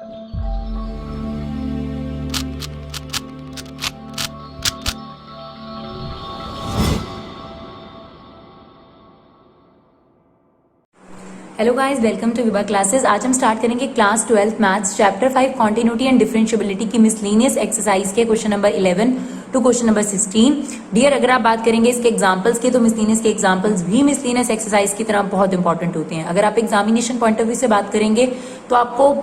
Hello guys, welcome to Vibha classes. आज हम start करेंगे class 12 maths chapter 5 continuity and differentiability की मिसलेनियस एक्सरसाइज के question number 11 to question number 16। Dear, अगर आप बात करेंगे इसके एग्जांपल्स की तो मिसलेनियस के एग्जांपल्स भी मिसलेनियस एक्सरसाइज की तरह बहुत इंपॉर्टेंट होते हैं। अगर आप एग्जामिनेशन पॉइंट ऑफ व्यू से बात करेंगे तो आपको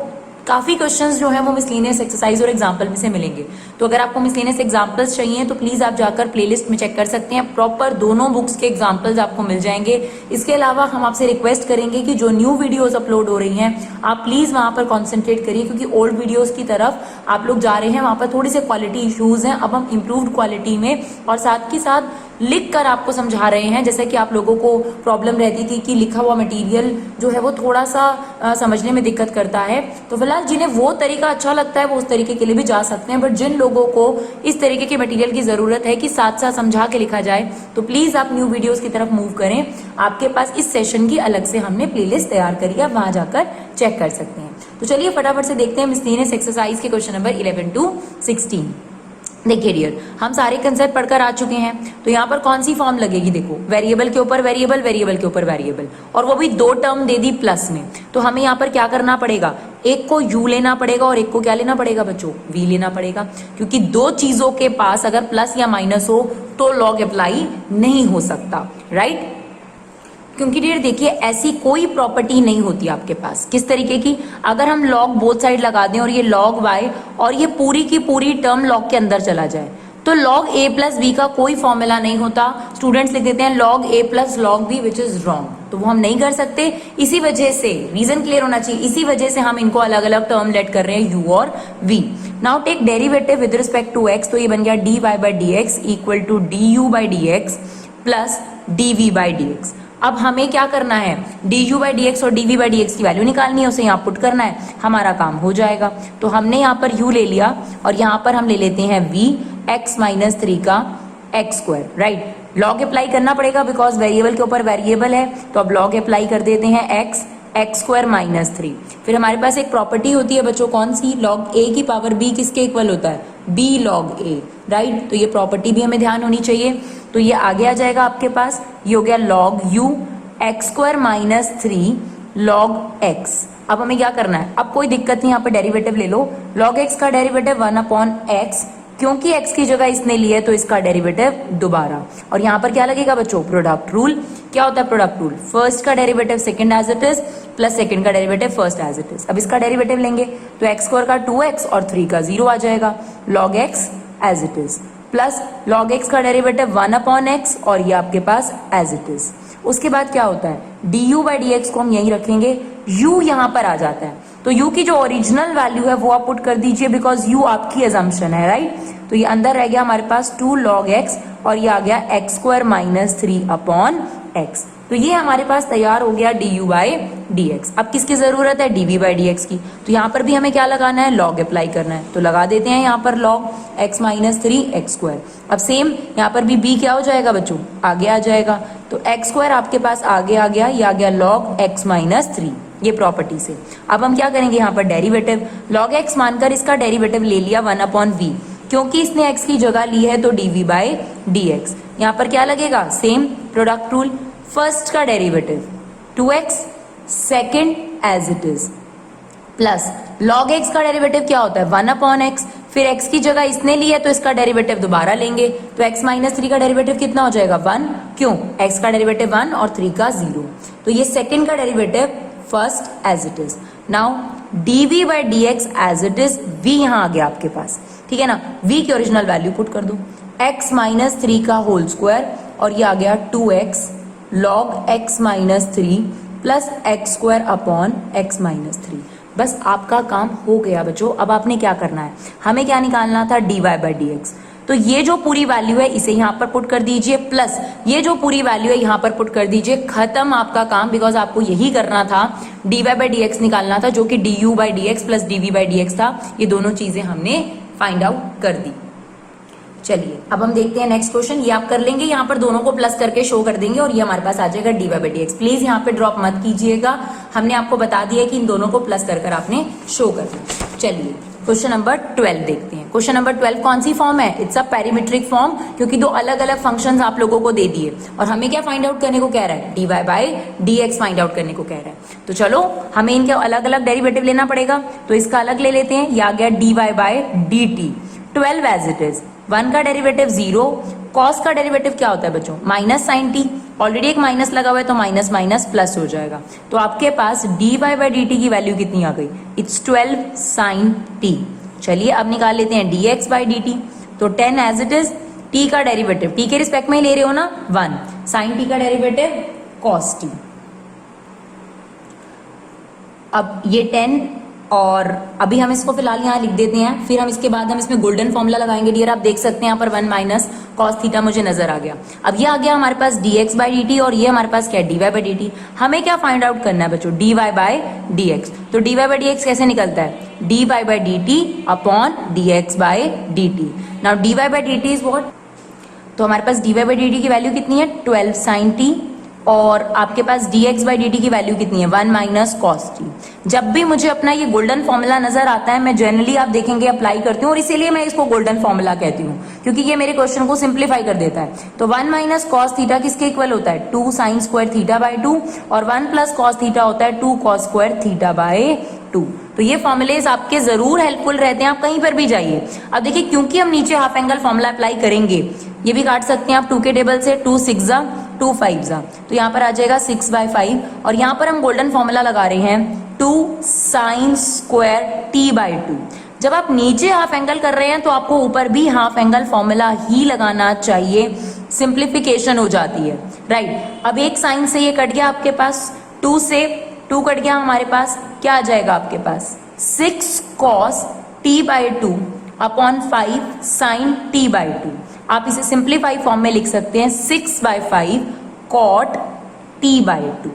काफी क्वेश्चंस जो है वो मिसलेनियस एक्सरसाइज और एग्जांपल में से मिलेंगे। तो अगर आपको मिसलेनियस एग्जांपल्स चाहिए तो प्लीज आप जाकर प्लेलिस्ट में चेक कर सकते हैं, प्रॉपर दोनों बुक्स के एग्जांपल्स आपको मिल जाएंगे। इसके अलावा हम आपसे रिक्वेस्ट करेंगे कि जो न्यू वीडियोस अपलोड हो रही हैं आप प्लीज वहां पर कॉन्सेंट्रेट करिए, क्योंकि ओल्ड वीडियोस की तरफ आप लोग जा रहे हैं, वहां पर थोड़ी से क्वालिटी इश्यूज हैं। अब हम इम्प्रूव्ड क्वालिटी में और साथ ही साथ लिख कर आपको समझा रहे हैं। जैसे कि आप लोगों को प्रॉब्लम रहती थी कि लिखा हुआ मटेरियल जो है वो थोड़ा सा समझने में दिक्कत करता है, तो फिलहाल जिन्हें वो तरीका अच्छा लगता है वो उस तरीके के लिए भी जा सकते हैं। बट जिन लोगों को इस तरीके के मटेरियल की जरूरत है कि साथ साथ समझा के लिखा जाए, तो प्लीज आप न्यू वीडियोस की तरफ मूव करें। आपके पास इस सेशन की अलग से हमने प्लेलिस्ट तैयार करी है, आप वहां जाकर चेक कर सकते हैं। तो चलिए फटाफट से देखते हैं मिसलेनियस एक्सरसाइज के क्वेश्चन नंबर 11 टू 16। देखिए डियर, हम सारे कंसेप्ट पढ़कर आ चुके हैं। तो यहाँ पर कौन सी फॉर्म लगेगी, देखो वेरिएबल के ऊपर वेरिएबल, वेरिएबल के ऊपर वेरिएबल, और वो भी दो टर्म दे दी प्लस में। तो हमें यहाँ पर क्या करना पड़ेगा, एक को u लेना पड़ेगा और एक को क्या लेना पड़ेगा बच्चों, v लेना पड़ेगा। क्योंकि दो चीजों के पास अगर प्लस या माइनस हो तो लॉग अप्लाई नहीं हो सकता, राइट। क्योंकि डियर देखिए, ऐसी कोई प्रॉपर्टी नहीं होती आपके पास। किस तरीके की, अगर हम लॉग बोथ साइड लगा दें और ये लॉग y और ये पूरी की पूरी टर्म लॉग के अंदर चला जाए, तो log a प्लस बी का कोई फॉर्मूला नहीं होता। स्टूडेंट्स लिख देते हैं log a plus log b which is wrong, तो वो हम नहीं कर सकते। इसी वजह से, रीजन क्लियर होना चाहिए, इसी वजह से हम इनको अलग अलग टर्म लेट कर रहे हैं u और v। Now take derivative with respect to x, तो ये बन गया dy by d x equal to du by d x plus dv by d x. अब हमें क्या करना है, du बाई डी एक्स और dv बाई डी एक्स की वैल्यू निकालनी है, उसे यहाँ पुट करना है, हमारा काम हो जाएगा। तो हमने यहाँ पर u ले लिया और यहाँ पर हम ले लेते हैं v x माइनस 3 का x square, right. Log apply करना पड़ेगा बिकॉज वेरिएबल के ऊपर वेरिएबल है, तो अब लॉग अप्लाई कर देते हैं x एक्स स्क्वायर माइनस 3। फिर हमारे पास एक प्रॉपर्टी होती है बच्चों, कौन सी, लॉग a की पावर b किसके इक्वल होता है, b log a, राइट। तो ये प्रॉपर्टी भी हमें ध्यान होनी चाहिए। तो ये आगे आ जाएगा आपके पास, ये हो गया log u x square minus 3 log x। अब हमें क्या करना है, अब कोई दिक्कत नहीं, यहाँ पर डेरिवेटिव ले लो। log x का डेरिवेटिव 1 अपॉन x, क्योंकि x की जगह इसने ली है तो इसका डेरिवेटिव दोबारा। और यहाँ पर क्या लगेगा बच्चों, प्रोडक्ट रूल। क्या होता है प्रोडक्ट रूल, फर्स्ट का derivative second as it is plus second का derivative first as it is. अब इसका डेरिवेटिव लेंगे तो एक्स स्क्वायर का 2x और 3 का 0 आ जाएगा, log x as it is plus log x का डेरिवेटिव 1 अपॉन x और ये आपके पास एज इट इज। उसके बाद क्या होता है, du बाई डी एक्स को हम यही रखेंगे, u यहाँ पर आ जाता है, तो u की जो ओरिजिनल वैल्यू है वो आप पुट कर दीजिए बिकॉज u आपकी अजम्पशन है, राइट। तो ये अंदर रह गया हमारे पास 2 log x और ये आ गया x square minus 3 upon x। तो ये हमारे पास तैयार हो गया du बाई डी एक्स। अब किसकी जरूरत है, dv बाई डी एक्स की। तो यहाँ पर भी हमें क्या लगाना है, log अप्लाई करना है, तो लगा देते हैं यहाँ पर log x minus 3 x square. अब सेम यहाँ पर भी b क्या हो जाएगा बच्चों, आगे आ जाएगा, तो एक्स स्क्वायर आपके पास आगे आ गया, ये आ गया log x माइनस 3, ये प्रॉपर्टी से। अब हम क्या करेंगे, यहाँ पर डेरिवेटिव log x मानकर इसका डेरिवेटिव ले लिया 1 अपॉन v, क्योंकि इसने x की जगह ली है तो dv बाई डी एक्स। यहाँ पर क्या लगेगा, सेम प्रोडक्ट रूल, फर्स्ट का derivative 2x second as it is plus log x का डेरिवेटिव क्या होता है 1 अपॉन x, फिर x की जगह इसने ली है तो इसका डेरिवेटिव दोबारा लेंगे, तो x माइनस 3 का डेरिवेटिव कितना हो जाएगा 1, क्यों, x का डेरिवेटिव 1 और 3 का 0। तो ये सेकेंड का derivative first as it is. Now dv by d x as it is, v यहाँ आ गया आपके पास, ठीक है ना। v की ओरिजिनल वैल्यू पुट कर दो, x माइनस 3 का होल स्क्वायर और ये आ गया 2x log x minus 3 plus x square upon x minus 3। बस आपका काम हो गया बच्चों। अब आपने क्या करना है, हमें क्या निकालना था, dy बाई डी एक्स। तो ये जो पूरी वैल्यू है इसे यहाँ पर पुट कर दीजिए, प्लस ये जो पूरी वैल्यू है यहाँ पर पुट कर दीजिए, खत्म आपका काम। बिकॉज आपको यही करना था, dy बाई डी एक्स निकालना था, जो कि du by d x plus dv by d x था। ये दोनों चीजें हमने फाइंड आउट कर दी। चलिए अब हम देखते हैं नेक्स्ट क्वेश्चन। ये आप कर लेंगे, यहाँ पर दोनों को प्लस करके शो कर देंगे और ये हमारे पास आ जाएगा dy by dx। प्लीज यहाँ पे ड्रॉप मत कीजिएगा, हमने आपको बता दिया कि इन दोनों को प्लस कर आपने शो करना। चलिए क्वेश्चन नंबर 12 देखते हैं। क्वेश्चन नंबर 12 कौन सी फॉर्म है? इट्स अ पैरामीट्रिक फॉर्म, क्योंकि दो अलग अलग फंक्शंस आप लोगों को दे दिए और हमें क्या फाइंड आउट करने को कह रहा है? dy by dx find out करने को कह रहा है। तो चलो हमें इनके अलग अलग डेरिवेटिव लेना पड़ेगा, तो इसका अलग ले लेते हैं। ये आ गया dy by dt 12 as it is. 1 का डेरिवेटिव 0, कॉस का डेरिवेटिव क्या होता है बच्चों? Minus sine t. ऑलरेडी एक माइनस लगा हुआ है तो माइनस माइनस प्लस हो जाएगा। तो आपके पास dy by dt की वैल्यू कितनी आ गई? इट्स 12 साइन टी। चलिए अब निकाल लेते हैं dx by dt। तो 10 एज इट इज, t का डेरिवेटिव t के रिस्पेक्ट में ही ले रहे हो ना 1, साइन t का डेरिवेटिव cos t। अब ये 10 और अभी हम इसको फिलहाल यहाँ लिख देते हैं, फिर हम इसके बाद हम इसमें गोल्डन फॉर्मूला लगाएंगे डियर। आप देख सकते हैं यहाँ पर 1 माइनस कॉस थीटा मुझे नजर आ गया। अब ये आ गया हमारे पास dx by dt और ये हमारे पास क्या है? dy by dt। हमें क्या फाइंड आउट करना है बच्चों? dy by dx। तो dy by dx कैसे निकलता है? dy by dt upon dx by dt। Now dy by dt is what? तो हमारे पास dy by dt की वैल्यू कितनी है? 12 साइन t और आपके पास dx by dt की वैल्यू कितनी है? 1 माइनस कॉस टी। जब भी मुझे अपना ये गोल्डन फॉर्मूला नजर आता है मैं जनरली आप देखेंगे अप्लाई करती हूँ और इसीलिए मैं इसको गोल्डन फॉर्मूला कहती हूँ, क्योंकि ये मेरे क्वेश्चन को सिंप्लीफाई कर देता है। तो 1 माइनस कॉस थीटा किसके इक्वल होता है? 2 साइन स्क्वायर थीटा बाय 2 और 1 प्लस कॉस थीटा होता है 2 कॉस स्क्वायर थीटा बाय 2। तो ये फॉर्मुलेज आपके जरूर हेल्पफुल रहते हैं, आप कहीं पर भी जाइए। अब देखिए क्योंकि हम नीचे हाफ एंगल फॉर्मूला अप्लाई करेंगे, ये भी काट सकते हैं आप 2 के टेबल से, 2 6 2 5 तो यहाँ पर आ जाएगा 6 by 5 और यहाँ पर हम गोल्डन फॉर्मूला लगा रहे हैं 2 साइन स्क्वायर t by 2। जब आप नीचे हाफ एंगल कर रहे हैं तो आपको ऊपर भी हाफ एंगल फॉर्मूला ही लगाना चाहिए, सिंप्लीफिकेशन हो जाती है, राइट। अब एक साइन से ये कट गया आपके पास, 2 से 2 कट गया, हमारे पास क्या आ जाएगा आपके पास? 6 cos t by 2 upon 5 sine t by 2। आप इसे सिंप्लीफाई फॉर्म में लिख सकते हैं 6 by 5 cot t by 2,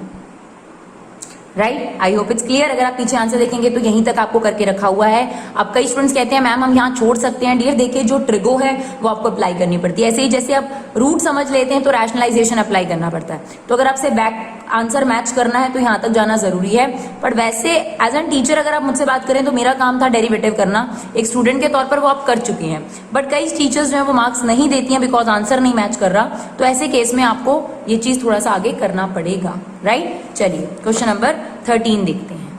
right. I hope it's clear. अगर आप पीछे आंसर देखेंगे तो यहीं तक आपको करके रखा हुआ है। अब कई स्टूडेंट्स कहते हैं मैम हम यहाँ छोड़ सकते हैं। डियर देखिए जो ट्रिगो है वो आपको अप्लाई करनी पड़ती है, ऐसे ही जैसे आप रूट समझ लेते हैं तो रैशनलाइजेशन अप्लाई करना पड़ता है। तो अगर आपसे बैक आंसर मैच करना है तो यहाँ तक जाना जरूरी है। बट वैसे एज एन टीचर अगर आप मुझसे बात करें तो मेरा काम था डेरिवेटिव करना, एक स्टूडेंट के तौर पर वो आप कर चुकी हैं। बट कई टीचर्स जो है वो मार्क्स नहीं देती हैं बिकॉज आंसर नहीं मैच कर रहा, तो ऐसे केस में आपको ये चीज थोड़ा सा आगे करना पड़ेगा, राइट। चलिए क्वेश्चन नंबर 13 देखते हैं।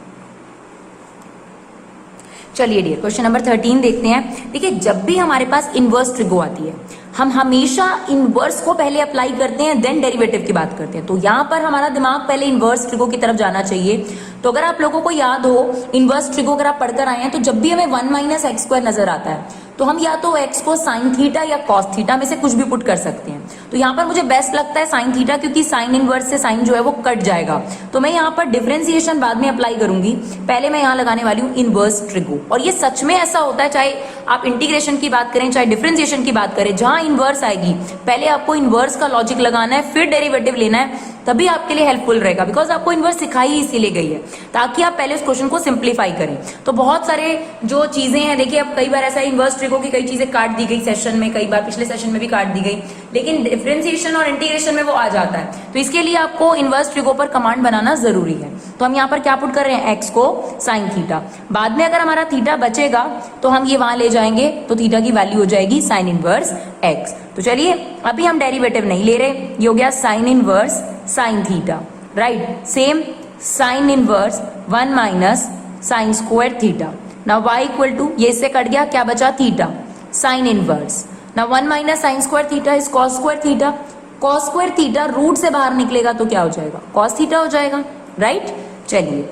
चलिए डियर क्वेश्चन नंबर 13 देखते हैं। देखिए जब भी हमारे पास इनवर्स ट्रिगो आती है हम हमेशा इनवर्स को पहले अप्लाई करते हैं देन डेरिवेटिव की बात करते हैं। तो यहाँ पर हमारा दिमाग पहले इनवर्स ट्रिगो की तरफ जाना चाहिए। तो अगर आप लोगों को याद हो इनवर्स ट्रिगो अगर आप पढ़कर आए हैं तो जब भी हमें 1 माइनस एक्स स्क्वायर नजर आता है तो हम या तो x को साइन थीटा या कॉस थीटा में से कुछ भी पुट कर सकते हैं। तो यहाँ पर मुझे बेस्ट लगता है साइन थीटा, क्योंकि साइन इनवर्स से साइन जो है वो कट जाएगा। तो मैं यहाँ पर डिफरेंशिएशन बाद में अप्लाई करूंगी, पहले मैं यहाँ लगाने वाली हूँ इनवर्स ट्रिगो। और ये सच में ऐसा होता है, चाहे आप इंटीग्रेशन की बात करें चाहे डिफरेंशिएशन की बात करें, जहां इनवर्स आएगी पहले आपको इनवर्स का लॉजिक लगाना है फिर डेरिवेटिव लेना है, तभी आपके लिए हेल्पफुल रहेगा। बिकॉज आपको इनवर्स सिखाई इसीलिए गई है ताकि आप पहले उस क्वेश्चन को सिंप्लीफाई करें। तो बहुत सारे जो चीजें हैं, देखिए अब कई बार ऐसा इनवर्स ट्रिगो की कई चीजें काट दी गई सेशन में, कई बार पिछले सेशन में भी काट दी गई, लेकिन डिफरेंशिएशन और इंटीग्रेशन में वो आ जाता है। तो इसके लिए आपको इनवर्स ट्रिगो पर कमांड बनाना जरूरी है। तो हम यहाँ पर क्या पुट कर रहे हैं? एक्स को साइन थीटा, बाद में अगर हमारा थीटा बचेगा तो हम ये वहां ले जाएंगे तो थीटा की वैल्यू हो जाएगी साइन इनवर्स एक्स। तो चलिए अभी हम डेरिवेटिव नहीं ले रहे, ये हो गया sine inverse sine theta, right. Same sine inverse 1 minus sine square theta. Now y equal to, ये इससे कट गया, क्या बचा? Theta sine inverse. Now 1 minus sine square theta is cos square theta. Cos square theta root से बाहर निकलेगा तो क्या हो जाएगा? कॉस थीटा हो जाएगा, राइट। चलिए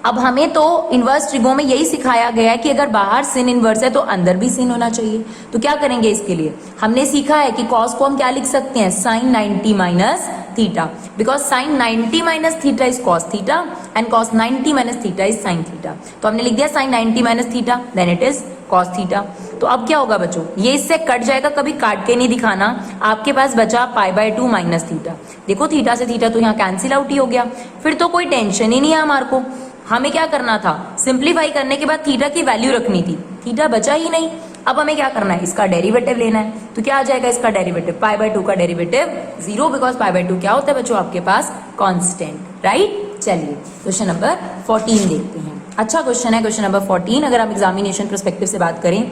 अब हमें तो इनवर्स ट्रिगो में यही सिखाया गया है कि अगर बाहर सिन इनवर्स है तो अंदर भी सिन होना चाहिए। तो क्या करेंगे इसके लिए? हमने सीखा है कि कॉस को हम क्या लिख सकते हैं? Sine 90 minus theta, because sine 90 minus theta is cos theta and cos 90 minus theta is sine theta. तो हमने लिख दिया sine 90 minus theta then it is cos theta. तो अब क्या होगा बच्चों? ये इससे कट जाएगा, कभी काट के नहीं दिखाना। आपके पास बचा पाई बाय 2 माइनस थीटा। देखो थीटा से थीटा तो यहाँ कैंसिल आउट ही हो गया, फिर तो कोई टेंशन ही नहीं है हमारे को। हमें क्या करना था? सिंप्लीफाई करने के बाद थीटा की वैल्यू रखनी थी, थीटा बचा ही नहीं। अब हमें क्या करना है, इसका डेरिवेटिव लेना है। तो क्या आ जाएगा इसका डेरिवेटिव, पाई बाय 2 का डेरिवेटिव 0, बिकॉज पाई बाय 2 क्या होता है बच्चों आपके पास, कांस्टेंट, राइट। चलिए क्वेश्चन नंबर 14 देखते हैं। अच्छा क्वेश्चन है क्वेश्चन नंबर 14, अगर हम एग्जामिनेशन पर्सपेक्टिव से बात करें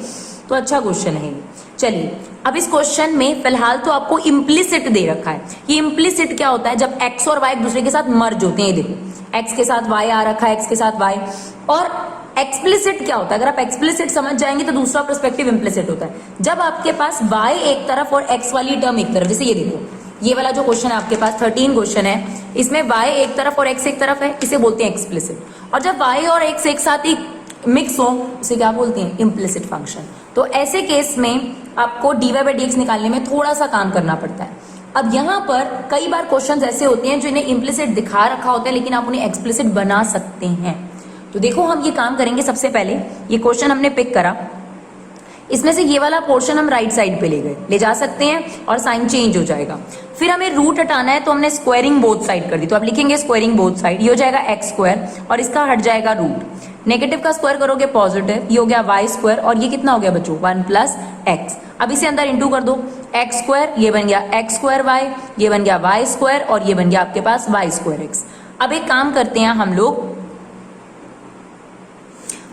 तो अच्छा क्वेश्चन है। चलिए अब इस क्वेश्चन में फिलहाल तो आपको इम्प्लिसिट दे रखा है। ये इम्प्लिसिट क्या होता है, जब एक्स और वाई एक दूसरे के साथ मर्ज होते हैं, देखो एक्स के साथ वाई आ रखा है, एक्स के साथ वाई। और एक्सप्लिसिट क्या होता है, अगर आप एक्सप्लिसिट समझ जाएंगे तो दूसरा पर्सपेक्टिव इम्प्लिसिट होता है, जब आपके पास y एक तरफ और x वाली टर्म एक तरफ। जैसे ये देखो, ये वाला जो क्वेश्चन है आपके पास 13 क्वेश्चन है, इसमें y एक तरफ और x एक तरफ है, इसे बोलते हैं एक्सप्लिसिट। और जब y और x एक साथ ही मिक्स हो उसे क्या बोलते हैं, इम्प्लिसिट फंक्शन। तो ऐसे केस में आपको dy बाई dx निकालने में थोड़ा सा काम करना पड़ता है। अब यहाँ पर कई बार क्वेश्चंस ऐसे होते हैं जो इन्हें इम्प्लिसिट दिखा रखा होता है, लेकिन आप उन्हें एक्सप्लिसिट बना सकते हैं। तो देखो हम ये काम करेंगे। सबसे पहले ये क्वेश्चन हमने पिक करा, इसमें से ये वाला पोर्शन हम राइट साइड पे ले गए, ले जा सकते हैं और साइन चेंज हो जाएगा। फिर हमें रूट हटाना है तो हमने स्क्वायरिंग बोथ साइड कर दी, तो आप लिखेंगे स्क्वायरिंग बोथ साइड, ये हो जाएगा एक्स स्क्वायर और इसका हट जाएगा रूट। नेगेटिव का स्क्वायर करोगे पॉजिटिव, ये हो गया वाई स्क्वायर और ये कितना हो गया बच्चों 1 प्लस एक्स। अब इसे अंदर इंटू कर दो, एक्स स्क्वायर ये बन गया एक्स स्क्वायर वाई, ये बन गया वाई स्क्वायर और ये बन गया आपके पास वाई स्क्वायर एक्स। अब एक काम करते हैं हम लोग,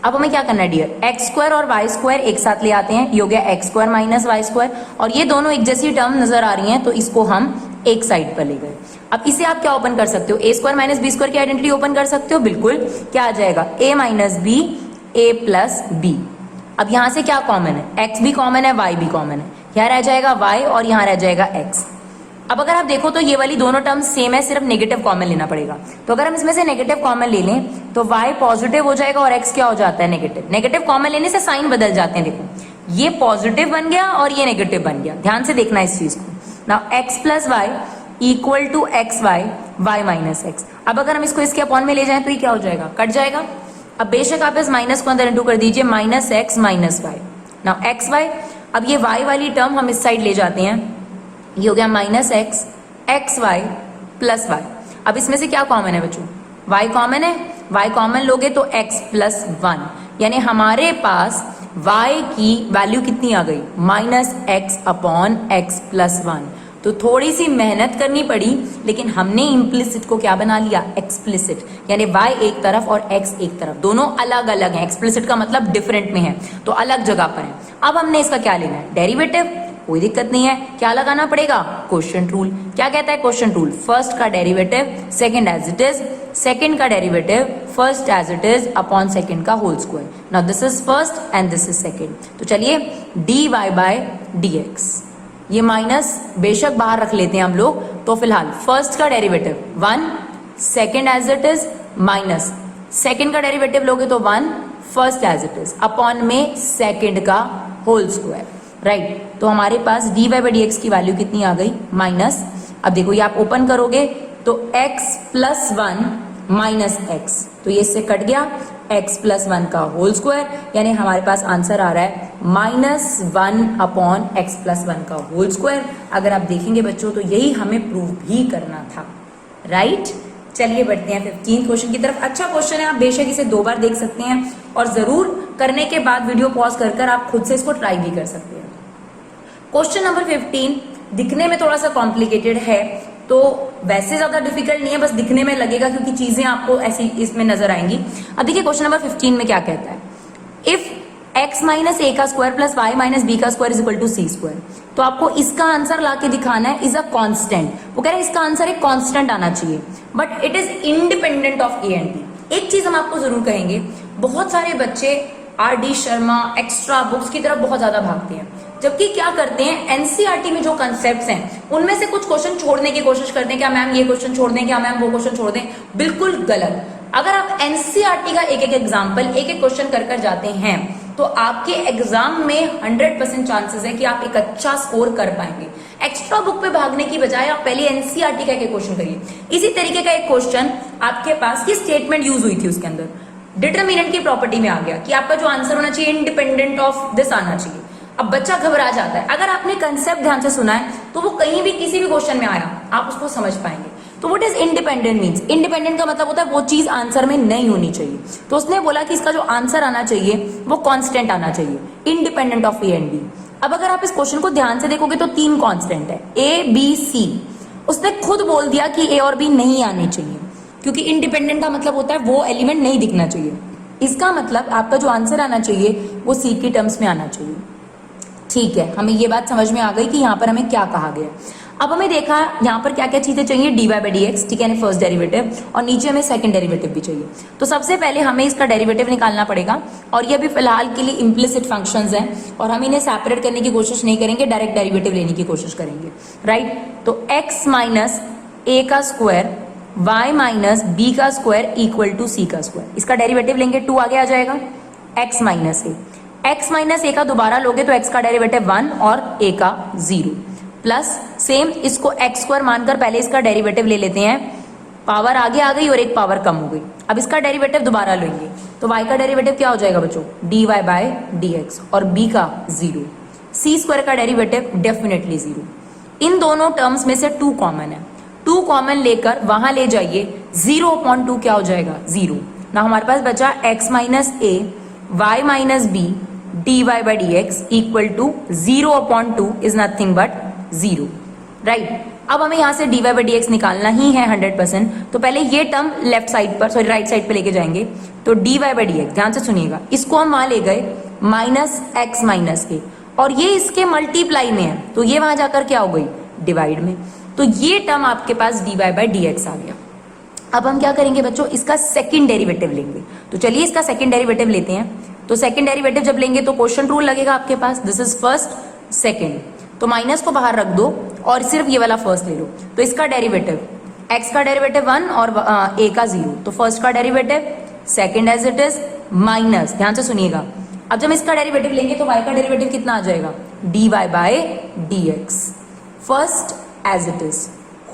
अब हमें क्या करना है डियर, एक्स स्क्वायर और वाई स्क्वायर एक साथ ले आते हैं, ये हो गया x square minus y square और ये दोनों एक जैसी टर्म नजर आ रही हैं तो इसको हम एक साइड पर ले गए। अब इसे आप क्या ओपन कर सकते हो, ए स्क्वायर माइनस बी स्क्वायर की आइडेंटिटी ओपन कर सकते हो, बिल्कुल। क्या आ जाएगा, ए माइनस बी ए प्लस बी। अब यहां से क्या कॉमन है, एक्स भी कॉमन है वाई भी कॉमन है, यहाँ रह जाएगा वाई और यहाँ रह जाएगा एक्स। अब अगर आप देखो तो ये वाली दोनों टर्म सेम है, सिर्फ नेगेटिव कॉमन लेना पड़ेगा। तो अगर हम इसमें से नेगेटिव कॉमन ले लें तो y पॉजिटिव हो जाएगा और x क्या हो जाता है, नेगेटिव। नेगेटिव कॉमन लेने से साइन बदल जाते हैं, देखो ये पॉजिटिव बन गया और ये नेगेटिव बन गया, ध्यान से देखना इस चीज को। Now x plus y equal to x y y minus x. अब अगर हम इसको इसके अपॉन में ले जाएं तो ये क्या हो जाएगा, कट जाएगा। अब बेशक आप इस माइनस को अंदर इंटू कर दीजिए, minus x minus y. Now x y, अब ये y वाली टर्म हम इस साइड ले जाते हैं, ये हो गया minus x x y plus y. अब इसमें से क्या कॉमन है बच्चों, y कॉमन है, y कॉमन लोगे तो x प्लस 1, यानी हमारे पास y की वैल्यू कितनी आ गई, minus x upon x plus 1। तो थोड़ी सी मेहनत करनी पड़ी, लेकिन हमने इम्प्लिसिट को क्या बना लिया, एक्सप्लिसिट। यानी y एक तरफ और x एक तरफ, दोनों अलग अलग हैं। एक्सप्लिसिट का मतलब डिफरेंट में है, तो अलग जगह पर है। अब हमने इसका क्या लेना है, डेरिवेटिव। कोई दिक्कत नहीं है, क्या लगाना पड़ेगा, क्वोशिएंट रूल। क्या कहता है क्वोशिएंट रूल, फर्स्ट का derivative second as it is, second का derivative first as it is upon second का whole square. Now this is first and this is second. तो चलिए dy बाय dx, ये minus बेशक बाहर रख लेते हैं हम लोग। तो फिलहाल फर्स्ट का derivative 1, second as it is minus second का डेरिवेटिव लोगे तो 1 first as it is upon में सेकंड का होल स्क्वायर, राइट। तो हमारे पास dy बाई dx की वैल्यू कितनी आ गई, माइनस। अब देखो ये आप ओपन करोगे तो x प्लस 1 माइनस एक्स, तो ये इससे कट गया, x प्लस 1 का होल स्क्वायर, यानी हमारे पास आंसर आ रहा है माइनस 1 अपॉन एक्स प्लस 1 का होल स्क्वायर। अगर आप देखेंगे बच्चों तो यही हमें प्रूव भी करना था, राइट। चलिए बढ़ते हैं 15 क्वेश्चन की तरफ। अच्छा क्वेश्चन है, आप बेशक इसे 2 बार देख सकते हैं और जरूर करने के बाद वीडियो पॉज कर आप खुद से इसको ट्राई भी कर सकते हैं। क्वेश्चन नंबर 15 दिखने में थोड़ा सा कॉम्प्लिकेटेड है, तो वैसे ज्यादा डिफिकल्ट नहीं है, बस दिखने में लगेगा क्योंकि चीजें आपको ऐसी इसमें नजर आएंगी। अब देखिए क्वेश्चन नंबर 15 में क्या कहता है, इफ x माइनस ए का square plus y minus b का square is equal to c square. तो आपको इसका आंसर लाके दिखाना है इज अ कांस्टेंट। वो कह रहे हैं इसका आंसर एक कांस्टेंट आना चाहिए, but it is independent of a and b. एक चीज हम आपको जरूर कहेंगे, बहुत सारे बच्चे RD शर्मा एक्स्ट्रा बुक्स की तरफ बहुत ज्यादा भागते हैं, जबकि क्या करते हैं एनसीईआरटी में जो कंसेप्ट्स हैं उनमें से कुछ क्वेश्चन छोड़ने की कोशिश करते हैं। क्या मैम ये क्वेश्चन छोड़ दें, क्या मैम वो क्वेश्चन छोड़ दें, बिल्कुल गलत। अगर आप एनसीईआरटी का एक एक एग्जाम्पल एक एक क्वेश्चन कर जाते हैं तो आपके एग्जाम में 100% चांसेस है कि आप एक अच्छा स्कोर कर पाएंगे। एक्स्ट्रा बुक पे भागने की बजाय आप पहले एनसीईआरटी का एक क्वेश्चन करिए। इसी तरीके का एक क्वेश्चन आपके पास, ये स्टेटमेंट यूज हुई थी उसके अंदर, डिटरमिनेंट की प्रॉपर्टी में आ गया कि आपका जो आंसर होना चाहिए इंडिपेंडेंट ऑफ दिस आना चाहिए। अब बच्चा घबरा जाता है। अगर आपने कंसेप्ट ध्यान से सुना है तो वो कहीं भी किसी भी क्वेश्चन में आया आप उसको समझ पाएंगे। तो what is independent means, independent का मतलब होता है वो चीज आंसर में नहीं होनी चाहिए। तो उसने बोला कि इसका जो आंसर आना चाहिए वो कांस्टेंट आना चाहिए, independent of a and b. अब अगर आप इस क्वेश्चन को ध्यान से देखोगे तो 3 कांस्टेंट है, ए बी सी। उसने खुद बोल दिया कि ए और बी नहीं आने चाहिए, क्योंकि इंडिपेंडेंट का मतलब होता है वो एलिमेंट नहीं दिखना चाहिए। इसका मतलब आपका जो आंसर आना चाहिए वो सी की टर्म्स में आना चाहिए। ठीक है, हमें ये बात समझ में आ गई कि यहाँ पर हमें क्या कहा गया। अब हमें देखा यहाँ पर क्या क्या चीजें चाहिए, dy बाई डी एक्स, ठीक है, फर्स्ट डेरिवेटिव, और नीचे हमें सेकंड डेरिवेटिव भी चाहिए। तो सबसे पहले हमें इसका डेरिवेटिव निकालना पड़ेगा, और ये अभी फिलहाल के लिए इम्प्लिसिट फंक्शंस हैं और हम इन्हें सेपरेट करने की कोशिश नहीं करेंगे, डायरेक्ट डेरिवेटिव लेने की कोशिश करेंगे, राइट। तो x माइनस ए का स्क्वायर y माइनस बी का स्क्वायर इक्वल टू सी का स्क्वायर, इसका डेरिवेटिव लेंगे 2 आगे आ जाएगा, x minus A, x minus a का दोबारा लोगे तो x का डेरिवेटिव 1 और a का 0, प्लस सेम इसको x स्क्वायर मानकर पहले इसका डेरिवेटिव ले लेते हैं, पावर आगे आ गई और एक पावर कम हो गई। अब इसका डेरिवेटिव दोबारा लेंगे तो y का डेरिवेटिव क्या हो जाएगा बच्चों, dy बाय dx, और b का 0, c स्क्वायर का डेरिवेटिव डेफिनेटली 0। इन दोनों टर्म्स में से 2 कॉमन है, 2 कॉमन लेकर वहां ले जाइए, 0/2 क्या हो जाएगा, 0 ना। हमारे पास बचा x minus a y minus b dy by d x equal to 0/2 is nothing but 0, right. अब हमें यहां से dy बाई डी एक्स निकालना ही है 100%, तो पहले ये टर्म लेफ्ट साइड पर, सॉरी राइट साइड पे लेके जाएंगे। तो dy बाई डी एक्स, ध्यान से सुनिएगा, इसको हम वहां ले गए माइनस एक्स माइनस के, और ये इसके मल्टीप्लाई में है तो ये वहां जाकर क्या हो गई, डिवाइड में। तो ये टर्म आपके पास dy बाई डी एक्स आ गया। अब हम क्या करेंगे बच्चों, इसका सेकंड डेरिवेटिव लेंगे। तो चलिए इसका सेकंड डेरिवेटिव लेते हैं। तो सेकंड डेरिवेटिव जब लेंगे तो क्वोशिएंट रूल लगेगा आपके पास, दिस इज फर्स्ट सेकंड, तो माइनस को बाहर रख दो और सिर्फ ये वाला फर्स्ट ले लो। तो इसका डेरिवेटिव, x का डेरिवेटिव 1 और a का 0, तो फर्स्ट का derivative, second as it is, minus, ध्यान से सुनिएगा। अब जब इसका डेरिवेटिव लेंगे तो y का डेरिवेटिव कितना आ जाएगा, dy by dx, first as it is,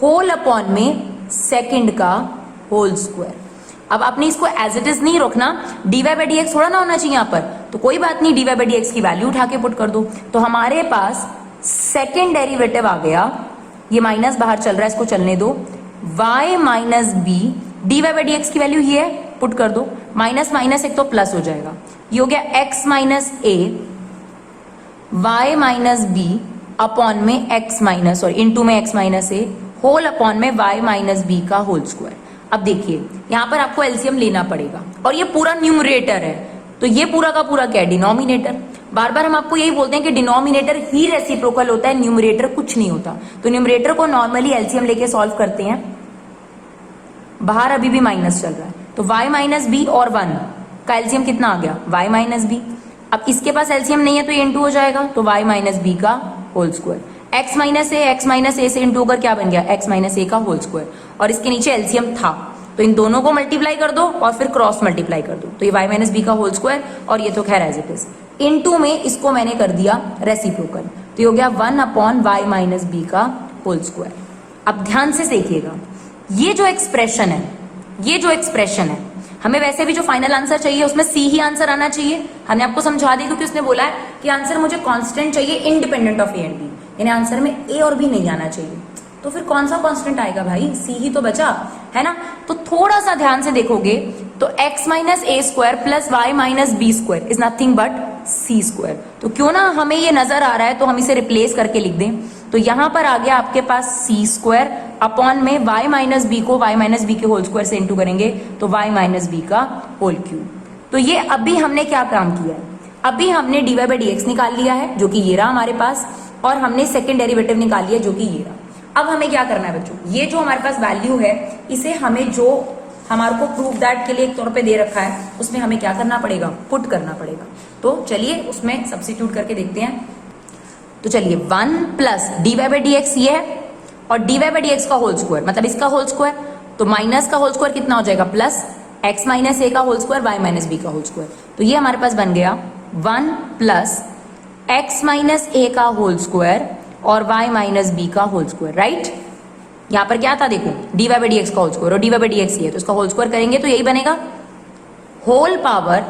whole upon में सेकंड का होल स्क्वायर। अब आपने इसको एज इट इज नहीं रखना, dy बाई डी एक्स थोड़ा ना होना चाहिए यहाँ पर, तो कोई बात नहीं, dy बाई डी एक्स की वैल्यू उठा के पुट कर दो। तो हमारे पास सेकेंड डेरिवेटिव आ गया, ये माइनस बाहर चल रहा है, इसको चलने दो, y minus b, dy by d x की वैल्यू ये है, पुट कर दो, माइनस माइनस एक तो प्लस हो जाएगा, ये हो गया x minus a y minus B upon में x माइनस, सॉरी इनटू में x माइनस ए होल अपॉन में y माइनस बी का होल स्क्वायर। अब देखिए यहां पर आपको एलसीएम लेना पड़ेगा, और ये पूरा न्यूमरेटर है, तो ये पूरा का पूरा क्या है, डिनोमिनेटर। बार बार हम आपको यही बोलते हैं कि डिनोमिनेटर ही रेसिप्रोकल होता है, न्यूमरेटर कुछ नहीं होता। तो न्यूमरेटर को नॉर्मली एलसीएम लेके सॉल्व करते हैं, बाहर अभी भी माइनस चल रहा है, तो y माइनस बी और 1 का एलसीएम कितना आ गया, y माइनस बी। अब इसके पास एलसीएम नहीं है तो ये इंटू हो जाएगा, तो y माइनस बी का होल स्क्वायर, x माइनस ए से इंटू होकर क्या बन गया, x माइनस ए का होल स्क्वायर, और इसके नीचे एलसीएम था तो इन दोनों को मल्टीप्लाई कर दो और फिर क्रॉस मल्टीप्लाई कर दो, तो ये y माइनस बी का होल स्क्वायर, और ये तो खैर एज इट इज, इनटू में इसको मैंने कर दिया रेसिप्रोकल, तो ये हो गया 1 अपॉन y माइनस बी का होल स्क्वायर। अब ध्यान से देखिएगा, ये जो एक्सप्रेशन है, ये जो एक्सप्रेशन है, हमें वैसे भी जो फाइनल आंसर चाहिए उसमें सी ही आंसर आना चाहिए। हमने आपको समझा दी क्योंकि उसने बोला है कि आंसर मुझे कांस्टेंट चाहिए independent of a and b, यानी आंसर में ए और बी नहीं आना चाहिए। तो फिर कौन सा कांस्टेंट आएगा भाई, सी ही तो बचा है ना। तो थोड़ा सा ध्यान से देखोगे तो x minus a square plus y minus b square is nothing but c square. तो क्यों ना हमें ये नजर आ रहा है तो हम इसे रिप्लेस करके लिख दें, तो यहां पर आ गया आपके पास सी स्क्वायर अपॉन में y माइनस बी को y माइनस बी के होल स्क्वायर से इंटू करेंगे तो y माइनस बी का होल क्यूब। तो ये अभी हमने क्या काम किया है, अभी हमने dy बाई डी एक्स निकाल लिया है जो कि ये रहा हमारे पास, और हमने सेकेंड डेरिवेटिव निकाल लिया जो कि ये रहा। अब हमें क्या करना है बच्चों, ये जो हमारे पास वैल्यू है इसे हमें जो हमारे को प्रूफ दैट के लिए एक तौर पे दे रखा है उसमें हमें क्या करना पड़ेगा, पुट करना पड़ेगा। तो चलिए उसमें सब्स्टिट्यूट करके देखते हैं। तो चलिए 1 plus d y by d x ये है, और d y by d x का होल स्क्वायर मतलब इसका होल स्क्वायर, तो माइनस का होल स्क्वायर कितना हो जाएगा, प्लस एक्स माइनस ए का whole square y minus b का होल स्क्वायर। तो ये हमारे पास बन गया 1 प्लस एक्स माइनस ए का होल स्क्वायर और y माइनस बी का होल स्क्वायर, राइट। यहां पर क्या था देखो, dy बाई डी एक्स का होल स्क्वायर और dy बाई डी एक्स ही है, तो इसका होल स्क्वायर करेंगे तो यही बनेगा whole power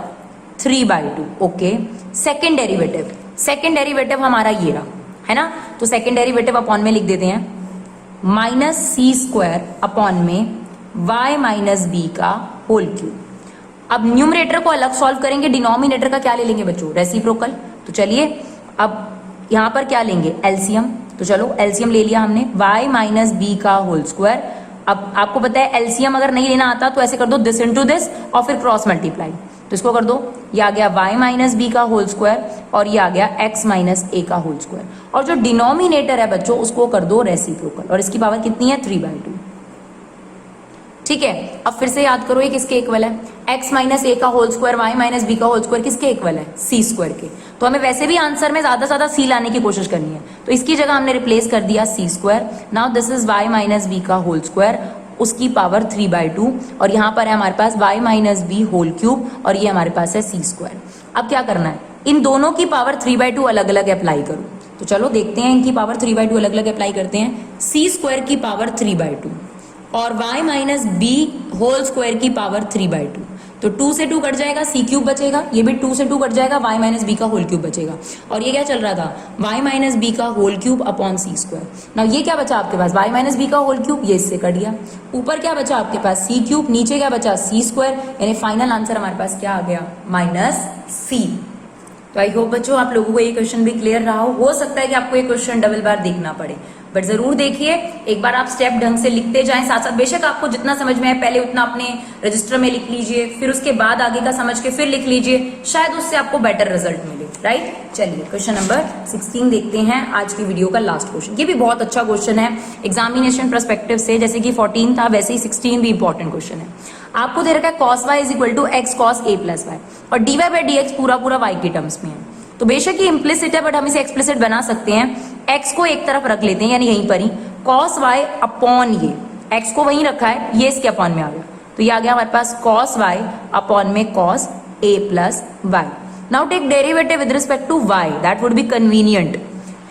3/2। Okay, second derivative, second derivative हमारा ये रहा है ना, तो सेकेंड डेरिवेटिव अपॉन में लिख देते हैं माइनस सी स्क्वायर अपॉन में y माइनस बी का होल क्यूब। अब न्यूमरेटर को अलग सॉल्व करेंगे, डिनोमिनेटर का क्या ले लेंगे बच्चों, रेसिप्रोकल। तो चलिए अब यहां पर क्या लेंगे, एलसीएम। तो चलो एलसीएम ले लिया हमने, y माइनस बी का होल स्क्वायर। अब आपको पता है एलसीएम अगर नहीं लेना आता तो ऐसे कर दो दिस इंटू दिस और फिर क्रॉस मल्टीप्लाई। तो इसको कर दो, ये आ गया y माइनस बी का होल स्क्वायर और ये आ गया x माइनस ए का होल स्क्वायर। और जो डिनोमिनेटर है बच्चों उसको कर दो रेसिप्रोकल, और इसकी पावर कितनी है 3/2। ठीक है, अब फिर से याद करो ये किसके इक्वल है, x माइनस ए का whole square y minus b का होल स्क्वायर किसके इक्वल है, c स्क्वायर के। तो हमें वैसे भी आंसर में ज्यादा से ज्यादा c लाने की कोशिश करनी है, तो इसकी जगह हमने रिप्लेस कर दिया c square. Now this is y minus b का होल स्क्वायर, उसकी पावर 3/2, और यहाँ पर है हमारे पास y minus b whole cube और ये हमारे पास है c स्क्वायर। अब क्या करना है, इन दोनों की पावर 3/2 अलग अलग अप्लाई करो। तो चलो देखते हैं, इनकी पावर 3/2 अलग अलग अप्लाई करते हैं। c स्क्वायर की पावर 3/2 और y minus b whole square की पावर 3/2, तो 2 से 2 कट जाएगा, c क्यूब बचेगा, ये भी 2 से 2 कट जाएगा, y माइनस बी का होल क्यूब बचेगा। और ये क्या चल रहा था, y माइनस बी का whole cube upon c square. Now ये क्या बचा आपके पास, y माइनस बी का होल क्यूब, ये इससे कट गया। ऊपर क्या बचा आपके पास c क्यूब, नीचे क्या बचा c स्क्वायर, यानी फाइनल आंसर हमारे पास क्या आ गया, माइनस c। तो आई होप बच्चों आप लोगों को ये क्वेश्चन भी क्लियर रहा हो सकता है कि आपको ये क्वेश्चन डबल बार देखना पड़े, बट जरूर देखिए, एक बार आप स्टेप ढंग से लिखते जाएं, साथ साथ बेशक आपको जितना समझ में आए पहले उतना अपने रजिस्टर में लिख लीजिए, फिर उसके बाद आगे का समझ के फिर लिख लीजिए, शायद उससे आपको बेटर रिजल्ट मिले, राइट। चलिए क्वेश्चन नंबर 16 देखते हैं, आज की वीडियो का लास्ट क्वेश्चन। ये भी बहुत अच्छा क्वेश्चन है एग्जामिनेशन पर्सपेक्टिव से, जैसे कि 14 था वैसे ही 16 भी इंपॉर्टेंट क्वेश्चन है। आपको दे रखा है cos y is equal to x cos a plus y, और dy बाई डी एक्स पूरा पूरा y के टर्म्स में है। तो बेशक ये इम्प्लिसिट है बट हम इसे एक्सप्लिसिट बना सकते हैं। x को एक तरफ रख लेते हैं, यानी यहीं पर ही cos y अपॉन ये x को वहीं रखा है, ये इसके अपॉन में आ गया, तो ये आ गया हमारे पास cos y अपॉन में cos a plus y. Now take derivative with respect to y, that would be convenient,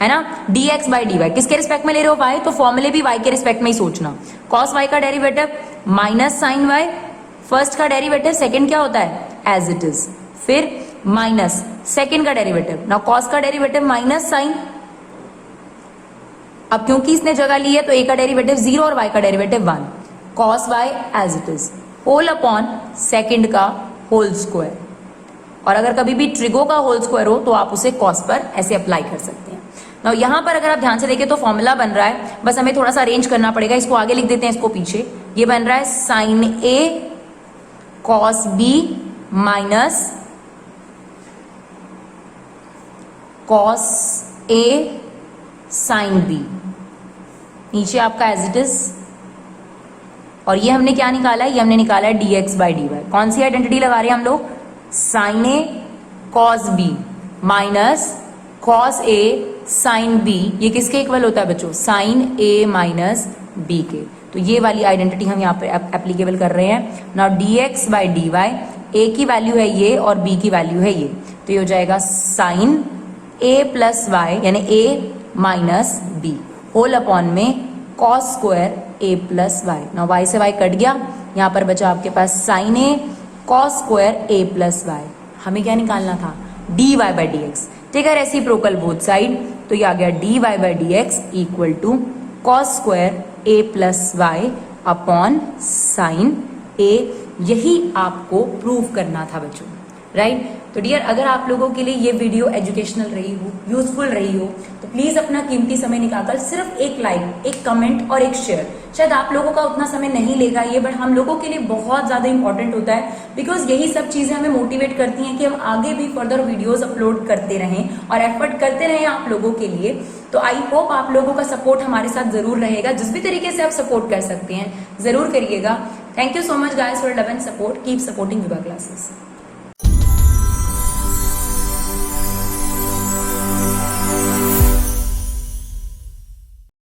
है ना। dx बाई dy किसके रिस्पेक्ट में ले रहे हो y, तो फॉर्मूले भी y के रिस्पेक्ट में ही सोचना। cos y का derivative minus sine y, first का डेरिवेटिव सेकंड क्या होता है एज इट इज, फिर माइनस सेकंड का डेरिवेटिव, नाउ cos का डेरिवेटिव माइनस साइन। अब क्योंकि इसने जगह ली है तो a का डेरिवेटिव 0 और y का derivative 1, cos y as it is whole upon second का होल स्क्वायर। और अगर कभी भी ट्रिगो का होल स्क्वायर हो तो आप उसे cos पर ऐसे अप्लाई कर सकते हैं। नाउ यहां पर अगर आप ध्यान से देखें तो फॉर्मूला बन रहा है, बस हमें थोड़ा सा अरेंज करना पड़ेगा, इसको आगे लिख देते हैं, इसको पीछे। ये बन रहा है sine a cos b minus cos a sin b, नीचे आपका एज इट इज। और ये हमने क्या निकाला है, ये हमने निकाला है dx बाई डी वाई। कौन सी आइडेंटिटी लगा रहे हैं हम लोग, sine a cos b minus cos a sin b, ये किसके इक्वल होता है बच्चों, साइन a माइनस b के। तो ये वाली आइडेंटिटी हम यहाँ पे एप्लीकेबल कर रहे हैं। Now dx by d y, a की वैल्यू है ये और b की वैल्यू है ये, तो ये हो जाएगा साइन a प्लस वाई यानी a minus b whole upon में cos square a plus y. Now y से y कट गया, यहाँ पर बचा आपके पास sine a cos square a plus y. हमें क्या निकालना था, dy बाई डी एक्स। ठीक है, रेसिप्रोकल बोथ साइड, तो ये आ गया dy by d x equal to cos square a plus y upon sine a। यही आपको प्रूव करना था बच्चों, राइट। तो डियर, अगर आप लोगों के लिए ये वीडियो एजुकेशनल रही हो, यूजफुल रही हो, तो प्लीज अपना कीमती समय निकालकर सिर्फ एक लाइक, एक कमेंट और एक शेयर, शायद आप लोगों का उतना समय नहीं लेगा ये, बट हम लोगों के लिए बहुत ज्यादा इंपॉर्टेंट होता है, बिकॉज यही सब चीजें हमें मोटिवेट करती हैं कि हम आगे भी फर्दर वीडियोस अपलोड करते रहें और एफर्ट करते रहें आप लोगों के लिए। तो आई होप आप लोगों का सपोर्ट हमारे साथ जरूर रहेगा, जिस भी तरीके से आप सपोर्ट कर सकते हैं जरूर करिएगा। Thank you so much guys for love and support, keep supporting Vibha classes.